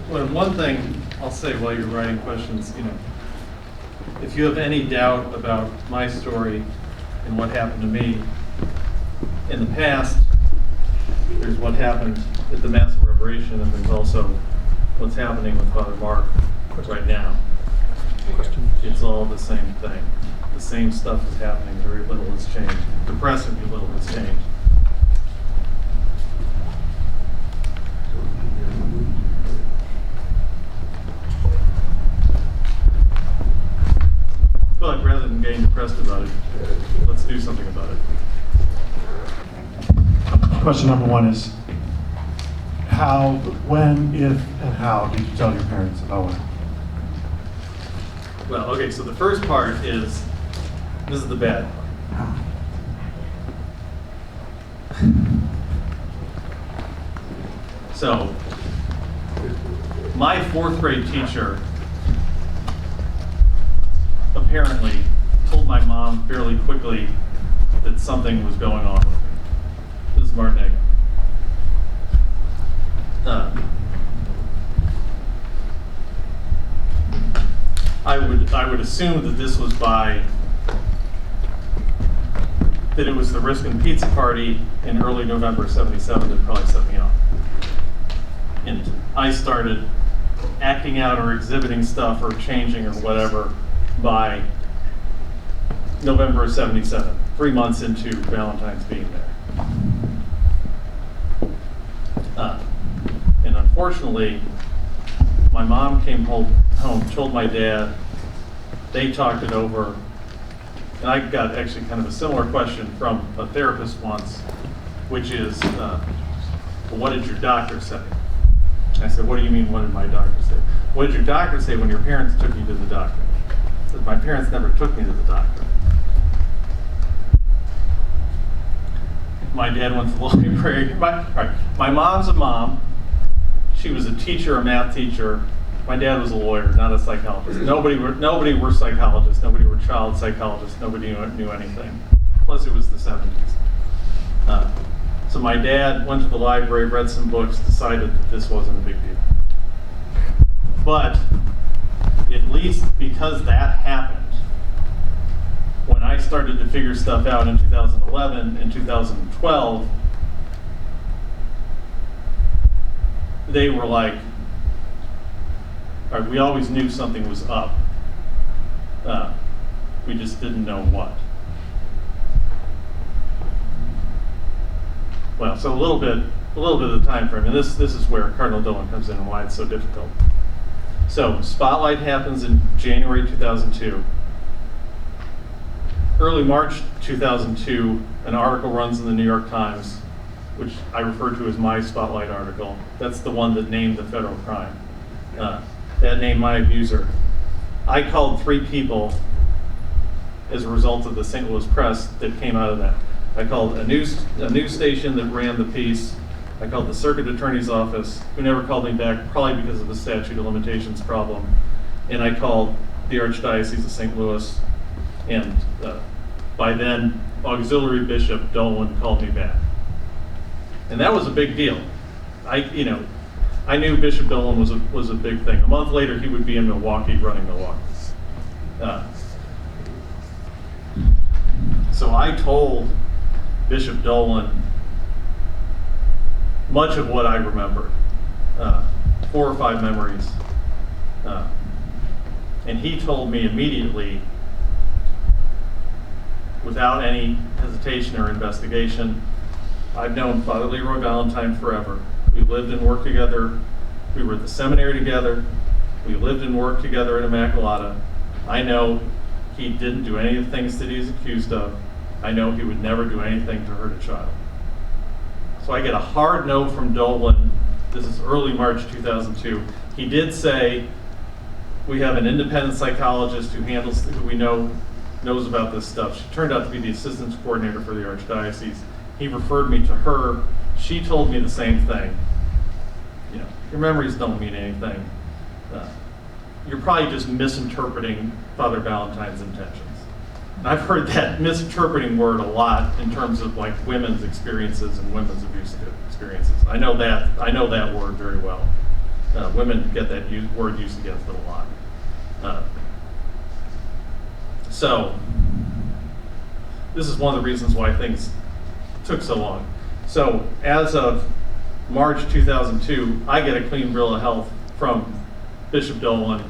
Well, one thing I'll say while you're writing questions, if you have any doubt about my story and what happened to me in the past, there's what happened at the Mass of Reparation, and there's also what's happening with Father Mark right now. It's all the same thing. The same stuff is happening. Very little has changed. Depressingly little has changed. But rather than getting depressed about it, let's do something about it. Question number 1 is, how, when, if, and how did you tell your parents about what? Well, okay, so the first part is, this is the bad part. So, my 4th grade teacher apparently told my mom fairly quickly that something was going on with me. This is Martinega. I would assume that this was that it was the Riskin Pizza Party in early November of '77 that probably set me off. And I started acting out or exhibiting stuff or changing or whatever by November of '77, 3 months into Valentine's being there. And unfortunately, my mom came home, told my dad, they talked it over, And I got actually kind of a similar question from a therapist once, which is, well, what did your doctor say? I said, what do you mean, what did my doctor say? What did your doctor say when your parents took you to the doctor? I said, my parents never took me to the doctor. My dad went to the library. My mom's a mom. She was a teacher, a math teacher. My dad was a lawyer, not a psychologist. Nobody were psychologists. Nobody were child psychologists. Nobody knew anything. Plus, it was the 70s. So my dad went to the library, read some books, decided that this wasn't a big deal. But at least because that happened, when I started to figure stuff out in 2011 and 2012, they were like, all right, we always knew something was up. We just didn't know what. Well, so a little bit of the time frame, and this is where Cardinal Dolan comes in and why it's so difficult. So Spotlight happens in January 2002. Early March 2002, an article runs in the New York Times, which I refer to as my Spotlight article. That's the one that named the federal crime. That named my abuser. I called 3 people as a result of the St. Louis Press that came out of that. I called a news station that ran the piece. I called the circuit attorney's office, who never called me back, probably because of the statute of limitations problem. And I called the Archdiocese of St. Louis, and by then, Auxiliary Bishop Dolan called me back. And that was a big deal. I knew Bishop Dolan was a big thing. A month later, he would be in Milwaukee running Milwaukee. So I told Bishop Dolan much of what I remembered, 4 or 5 memories. And he told me immediately, without any hesitation or investigation, I've known Father Leroy Valentine forever. We lived and worked together. We were at the seminary together. We lived and worked together at Immaculata. I know he didn't do any of the things that he's accused of. I know he would never do anything to hurt a child. So I get a hard no from Dolan. This is early March 2002. He did say, we have an independent psychologist who we know knows about this stuff. She turned out to be the assistant coordinator for the Archdiocese. He referred me to her. She told me the same thing. Your memories don't mean anything. You're probably just misinterpreting Father Valentine's intentions. And I've heard that misinterpreting word a lot in terms of like women's experiences and women's abuse experiences. I know that word very well. Women get that word used against it a lot. So this is one of the reasons why things took so long. So as of March 2002, I get a clean bill of health from Bishop Dolan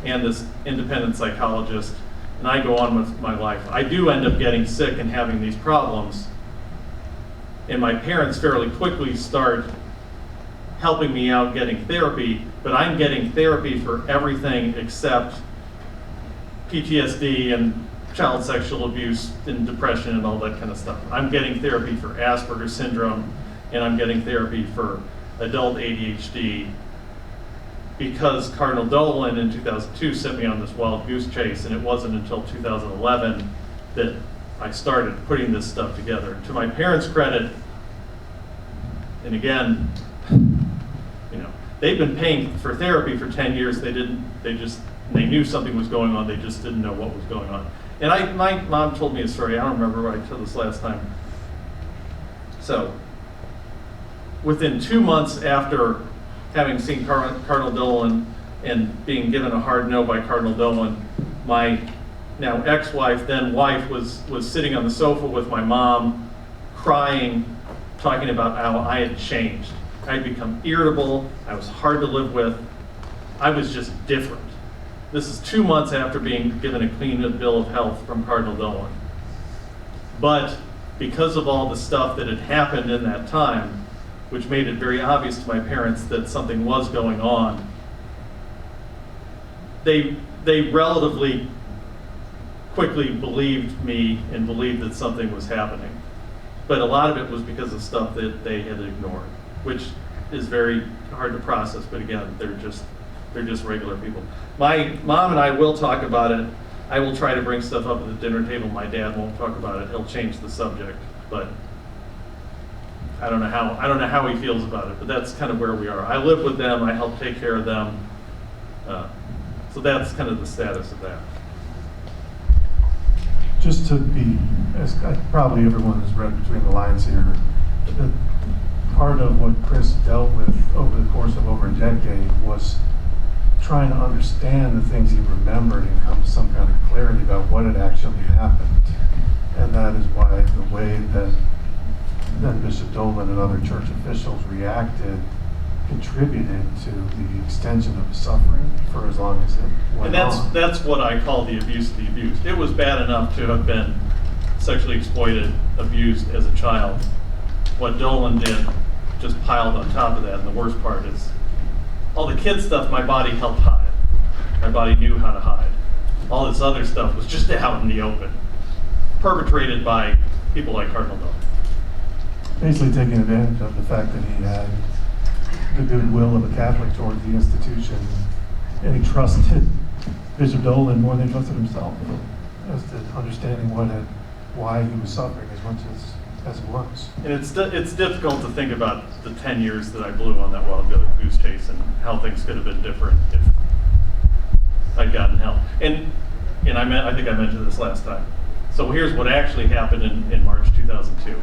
and this independent psychologist, and I go on with my life. I do end up getting sick and having these problems, and my parents fairly quickly start helping me out getting therapy, but I'm getting therapy for everything except PTSD and child sexual abuse and depression and all that kind of stuff. I'm getting therapy for Asperger's syndrome, and I'm getting therapy for adult ADHD because Cardinal Dolan in 2002 sent me on this wild goose chase, and it wasn't until 2011 that I started putting this stuff together. To my parents' credit, and again, they've been paying for therapy for 10 years. They knew something was going on, they just didn't know what was going on. And my mom told me a story, I don't remember where I told this last time. So, within 2 months after having seen Cardinal Dolan and being given a hard no by Cardinal Dolan, my now ex-wife, then wife, was sitting on the sofa with my mom, crying, talking about how I had changed. I had become irritable, I was hard to live with, I was just different. This is 2 months after being given a clean bill of health from Cardinal Dolan. But because of all the stuff that had happened in that time, which made it very obvious to my parents that something was going on, they relatively quickly believed me and believed that something was happening. But a lot of it was because of stuff that they had ignored, which is very hard to process. But again, they're just regular people. My mom and I will talk about it. I will try to bring stuff up at the dinner table. My dad won't talk about it. He'll change the subject, but I don't know how he feels about it. But that's kind of where we are. I live with them. I help take care of them. So that's kind of the status of that. Just to be, as probably everyone has read between the lines here, the part of what Chris dealt with over the course of over a decade was trying to understand the things he remembered and come to some kind of clarity about what had actually happened. And that is why the way that then Bishop Dolan and other church officials reacted contributed to the extension of the suffering for as long as it went And on. that's what I call the abuse of the abused. It was bad enough to have been sexually exploited, abused as a child. What Dolan did just piled on top of that, and the worst part is all the kid stuff my body helped hide. My body knew how to hide. All this other stuff was just out in the open, perpetrated by people like Cardinal Dolan. Basically taking advantage of the fact that he had the goodwill of a Catholic towards the institution, and he trusted Bishop Dolan more than he trusted himself as to understanding why he was suffering as much as he was. And it's difficult to think about the 10 years that I blew on that wild goose chase and how things could have been different if I'd gotten help. And I think I mentioned this last time. So here's what actually happened in March 2002.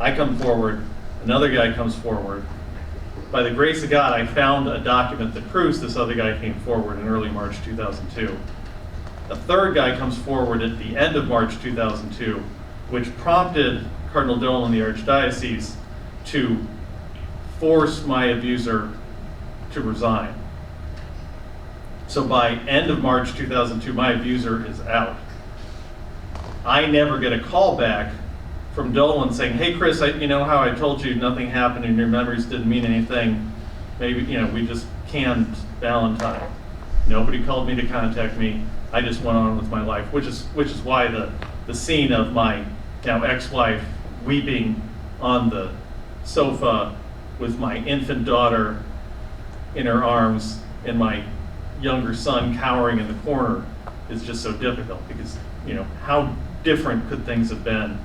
I come forward, another guy comes forward. By the grace of God, I found a document that proves this other guy came forward in early March 2002. A third guy comes forward at the end of March 2002, which prompted Cardinal Dolan, the Archdiocese, to force my abuser to resign. So by end of March 2002, my abuser is out. I never get a call back from Dolan saying, hey Chris, you know how I told you nothing happened and your memories didn't mean anything? Maybe, we just canned Valentine. Nobody called me to contact me. I just went on with my life, which is why the scene of my now ex-wife weeping on the sofa with my infant daughter in her arms and my younger son cowering in the corner is just so difficult because, how different could things have been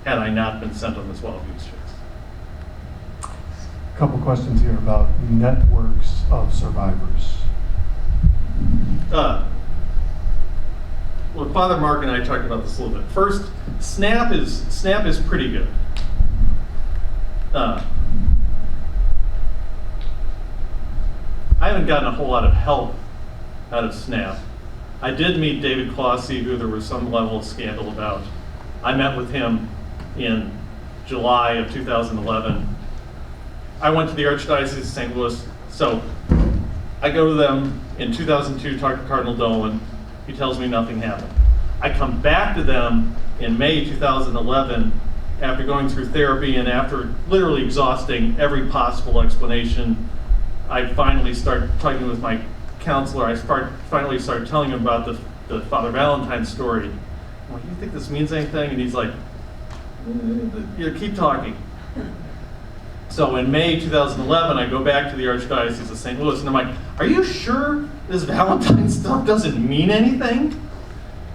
had I not been sent on this wild goose chase? A couple questions here about networks of survivors. Well, Father Mark and I talked about this a little bit. First, SNAP is pretty good. I haven't gotten a whole lot of help out of SNAP. I did meet David Clossie, who there was some level of scandal about. I met with him in July of 2011. I went to the Archdiocese of St. Louis, so I go to them in 2002, talk to Cardinal Dolan. He tells me nothing happened. I come back to them in May 2011 after going through therapy and after literally exhausting every possible explanation. I finally start talking with my counselor. I finally start telling him about the Father Valentine story. I'm like, you think this means anything? And he's like, keep talking. So in May 2011, I go back to the Archdiocese of St. Louis, and I'm like, are you sure this Valentine stuff doesn't mean anything?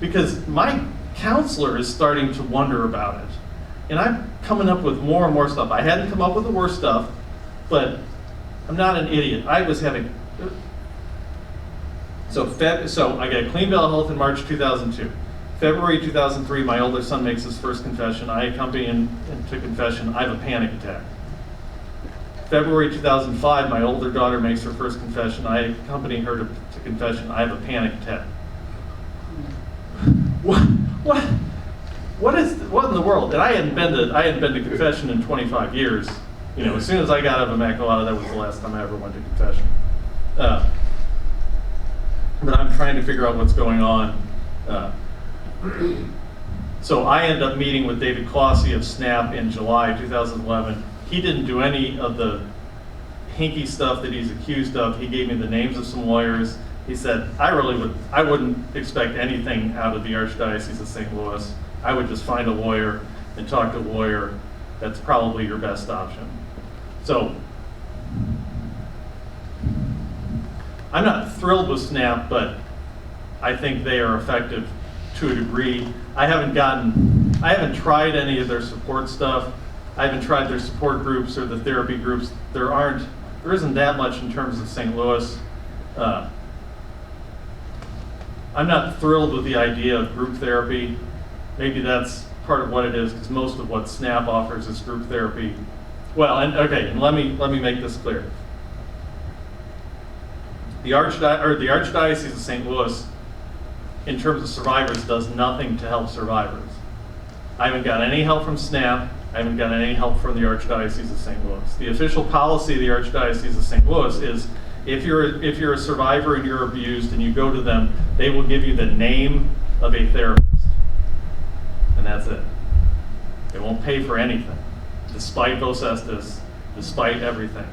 Because my counselor is starting to wonder about it. And I'm coming up with more and more stuff. I hadn't come up with the worst stuff, but I'm not an idiot. I was having... So I got a clean bill of health in March 2002. February 2003, my older son makes his first confession. I accompany him to confession. I have a panic attack. February 2005, my older daughter makes her first confession. I accompany her to confession. I have a panic attack. What in the world? And I hadn't been to confession in 25 years. As soon as I got out of Immaculata, that was the last time I ever went to confession. But I'm trying to figure out what's going on. So I end up meeting with David Clossie of SNAP in July 2011. He didn't do any of the hinky stuff that he's accused of. He gave me the names of some lawyers. He said, I wouldn't expect anything out of the Archdiocese of St. Louis. I would just find a lawyer and talk to a lawyer. That's probably your best option. So, I'm not thrilled with SNAP, but I think they are effective to a degree. I haven't tried any of their support stuff. I haven't tried their support groups or the therapy groups. There isn't that much in terms of St. Louis. I'm not thrilled with the idea of group therapy. Maybe that's part of what it is, because most of what SNAP offers is group therapy. Well, and let me make this clear. The Archdiocese of St. Louis, in terms of survivors, does nothing to help survivors. I haven't got any help from SNAP. I haven't got any help from the Archdiocese of St. Louis. The official policy of the Archdiocese of St. Louis is if you're a survivor and you're abused and you go to them, they will give you the name of a therapist. And that's it. They won't pay for anything, despite Vos Estis, despite everything.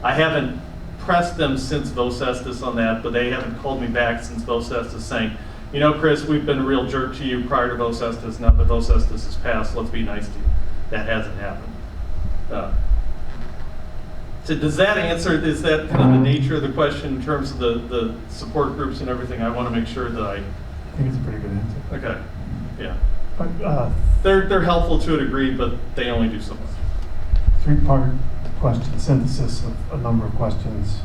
I haven't pressed them since Vos Estis on that, but they haven't called me back since Vos Estis saying, you know, Chris, we've been a real jerk to you prior to Vos Estis. Now that Vos Estis has passed, let's be nice to you. That hasn't happened. So does that answer, is that kind of the nature of the question in terms of the support groups and everything? I want to make sure that I think it's a pretty good answer. okay, yeah. But, They're helpful to a degree, but they only do so much. three-part question, synthesis of a number of questions.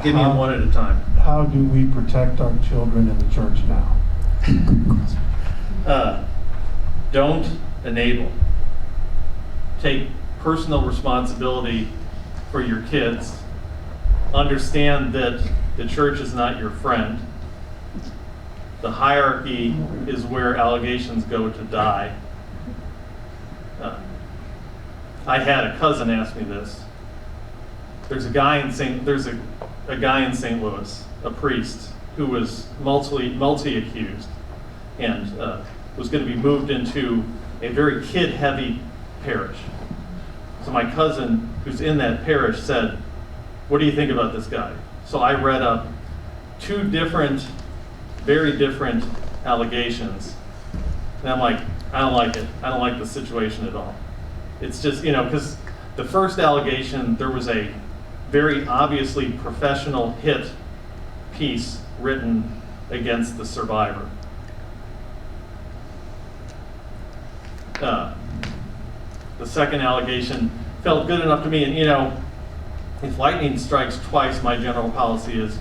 Give me them one at a time. How do we protect our children in the church now? Don't enable. Take personal responsibility for your kids. Understand that the church is not your friend. The hierarchy is where allegations go to die. I had a cousin ask me this. There's a guy in St. Louis, a priest, who was multi-accused and was going to be moved into a very kid-heavy parish. So my cousin, who's in that parish, said, what do you think about this guy? So I read up two very different allegations. And I'm like, I don't like it. I don't like the situation at all. It's just, because the first allegation, there was a very obviously professional hit piece written against the survivor. The second allegation felt good enough to me, and if lightning strikes twice, my general policy is,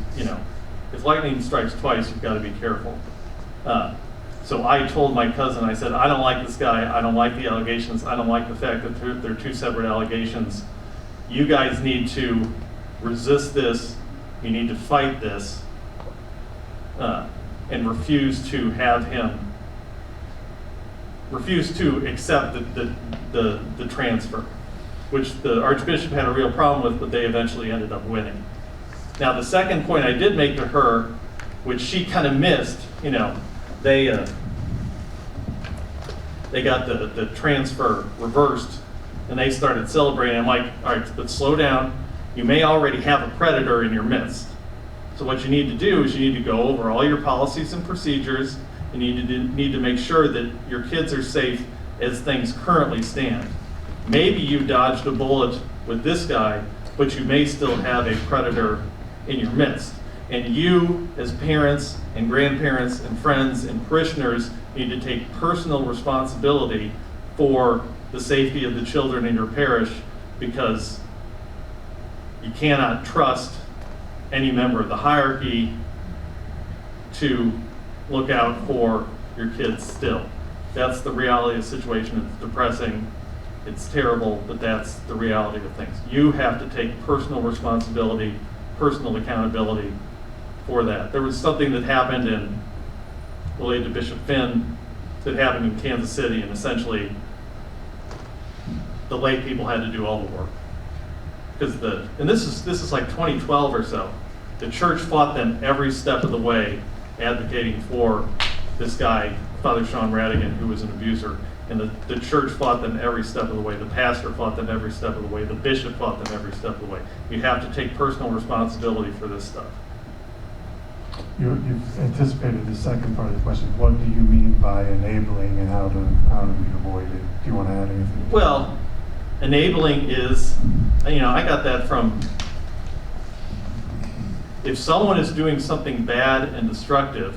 if lightning strikes twice, you've got to be careful. So I told my cousin, I said, I don't like this guy, I don't like the allegations, I don't like the fact that they're two separate allegations. You guys need to resist this, you need to fight this, and refuse to accept the transfer, which the Archbishop had a real problem with, but they eventually ended up winning. Now, the second point I did make to her, which she kind of missed, they got the transfer reversed, and they started celebrating. I'm like, all right, but slow down. You may already have a predator in your midst. So what you need to do is you need to go over all your policies and procedures. You need to make sure that your kids are safe as things currently stand. Maybe you dodged a bullet with this guy, but you may still have a predator in your midst. And you, as parents and grandparents and friends and parishioners, need to take personal responsibility for the safety of the children in your parish, because you cannot trust any member of the hierarchy to look out for your kids still. That's the reality of the situation. It's depressing. It's terrible, but that's the reality of things. You have to take personal responsibility, personal accountability for that. There was something that happened related to Bishop Finn that happened in Kansas City, and essentially the lay people had to do all the work. And this is like 2012 or so. The church fought them every step of the way, advocating for this guy, Father Sean Radigan, who was an abuser. And the church fought them every step of the way. The pastor fought them every step of the way. The bishop fought them every step of the way. You have to take personal responsibility for this stuff. You've anticipated the second part of the question. What do you mean by enabling, and how do we avoid it? Do you want to add anything? Well, enabling is, I got that from, if someone is doing something bad and destructive,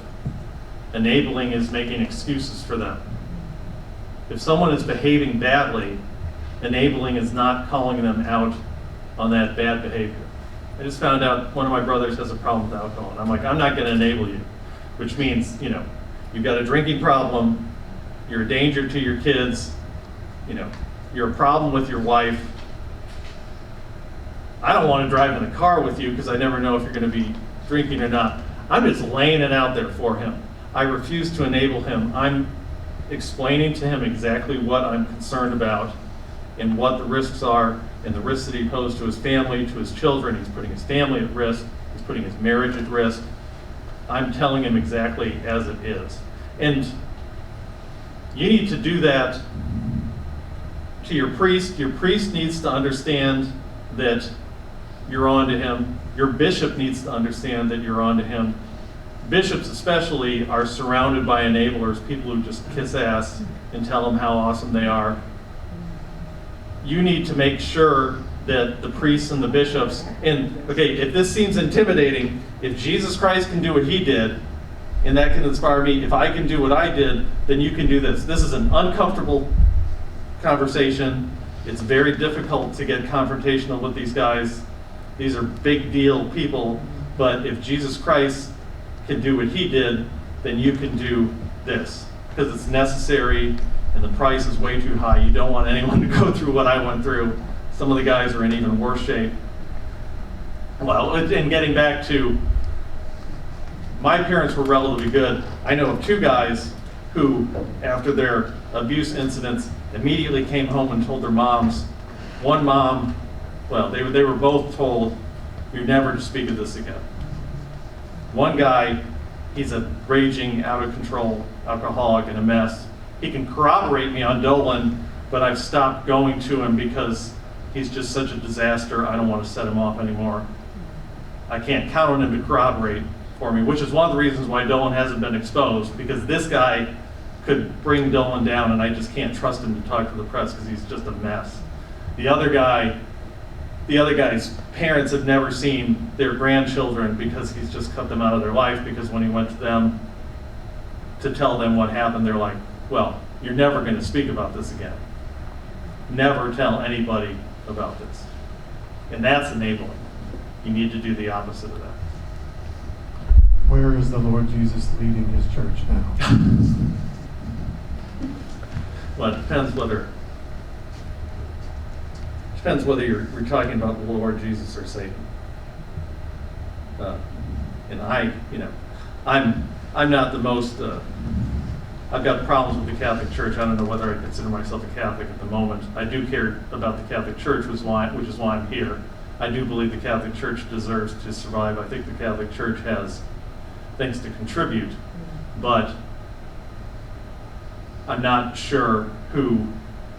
enabling is making excuses for them. If someone is behaving badly, enabling is not calling them out on that bad behavior. I just found out one of my brothers has a problem with alcohol, and I'm like, I'm not going to enable you, which means, you've got a drinking problem, you're a danger to your kids, you're a problem with your wife. I don't want to drive in the car with you because I never know if you're going to be drinking or not. I'm just laying it out there for him. I refuse to enable him. I'm explaining to him exactly what I'm concerned about and what the risks are and the risks that he posed to his family, to his children. He's putting his family at risk. He's putting his marriage at risk. I'm telling him exactly as it is. And you need to do that to your priest. Your priest needs to understand that you're on to him. Your bishop needs to understand that you're on to him. Bishops especially are surrounded by enablers, people who just kiss ass and tell them how awesome they are. You need to make sure that the priests and the bishops, and okay, if this seems intimidating, if Jesus Christ can do what he did, and that can inspire me, if I can do what I did, then you can do this. This is an uncomfortable conversation. It's very difficult to get confrontational with these guys. These are big deal people, but if Jesus Christ can do what he did, then you can do this, because it's necessary and the price is way too high. You don't want anyone to go through what I went through. Some of the guys are in even worse shape. Well, and getting back to, my parents were relatively good. I know of two guys who, after their abuse incidents, immediately came home and told their moms. One mom, well, they were both told, you're never to speak of this again. One guy, he's a raging, out of control alcoholic and a mess. He can corroborate me on Dolan, but I've stopped going to him because he's just such a disaster. I don't want to set him off anymore. I can't count on him to corroborate for me, which is one of the reasons why Dolan hasn't been exposed, because this guy could bring Dolan down, and I just can't trust him to talk to the press because he's just a mess. The other guy's parents have never seen their grandchildren because he's just cut them out of their life, because when he went to them to tell them what happened, they're like, well, you're never going to speak about this again. Never tell anybody about this. And that's enabling. You need to do the opposite of that. Where is the Lord Jesus leading his church now? Well, it depends whether you're talking about the Lord Jesus or Satan. And I'm not the most, I've got problems with the Catholic Church. I don't know whether I consider myself a Catholic at the moment. I do care about the Catholic Church, which is why I'm here. I do believe the Catholic Church deserves to survive. I think the Catholic Church has things to contribute, but I'm not sure who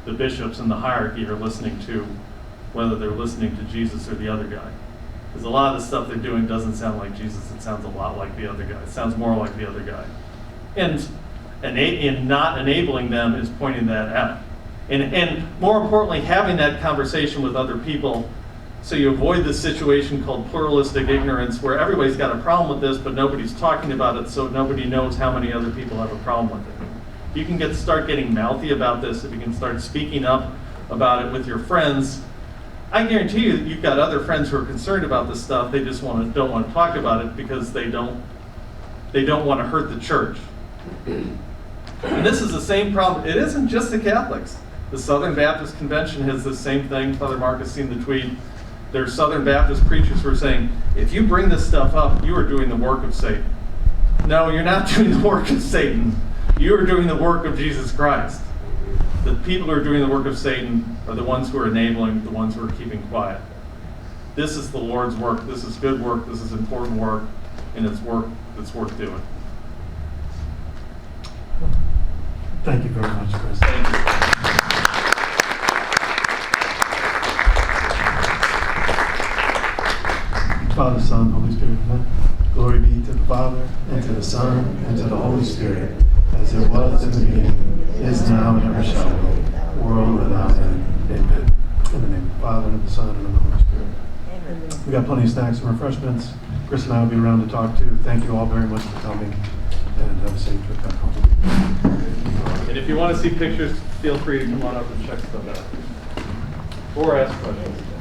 the bishops in the hierarchy are listening to, whether they're listening to Jesus or the other guy. Because a lot of the stuff they're doing doesn't sound like Jesus, it sounds a lot like the other guy. It sounds more like the other guy. And not enabling them is pointing that out. And more importantly, having that conversation with other people so you avoid this situation called pluralistic ignorance, where everybody's got a problem with this, but nobody's talking about it, so nobody knows how many other people have a problem with it. You can start getting mouthy about this, if you can start speaking up about it with your friends. I guarantee you that you've got other friends who are concerned about this stuff. They just don't want to talk about it because they don't want to hurt the church. And this is the same problem. It isn't just the Catholics. The Southern Baptist Convention has the same thing. Father Mark has seen the tweet. There's Southern Baptist preachers who are saying, if you bring this stuff up, you are doing the work of Satan. No, you're not doing the work of Satan. You are doing the work of Jesus Christ. The people who are doing the work of Satan are the ones who are enabling, the ones who are keeping quiet. This is the Lord's work. This is good work. This is important work. And it's work that's worth doing. Thank you very much, Chris. Thank you. Father, Son, Holy Spirit, amen. Glory be to the Father, and to the Son, and to the Holy Spirit, as it was in the beginning, is now, and ever shall be, world without end. Amen. In the name of the Father, and of the Son, and of the Holy Spirit. We got plenty of snacks and refreshments. Chris and I will be around to talk to. Thank you all very much for coming, and have a safe trip back home. And if you want to see pictures, feel free to come on up and check stuff out. Or ask questions.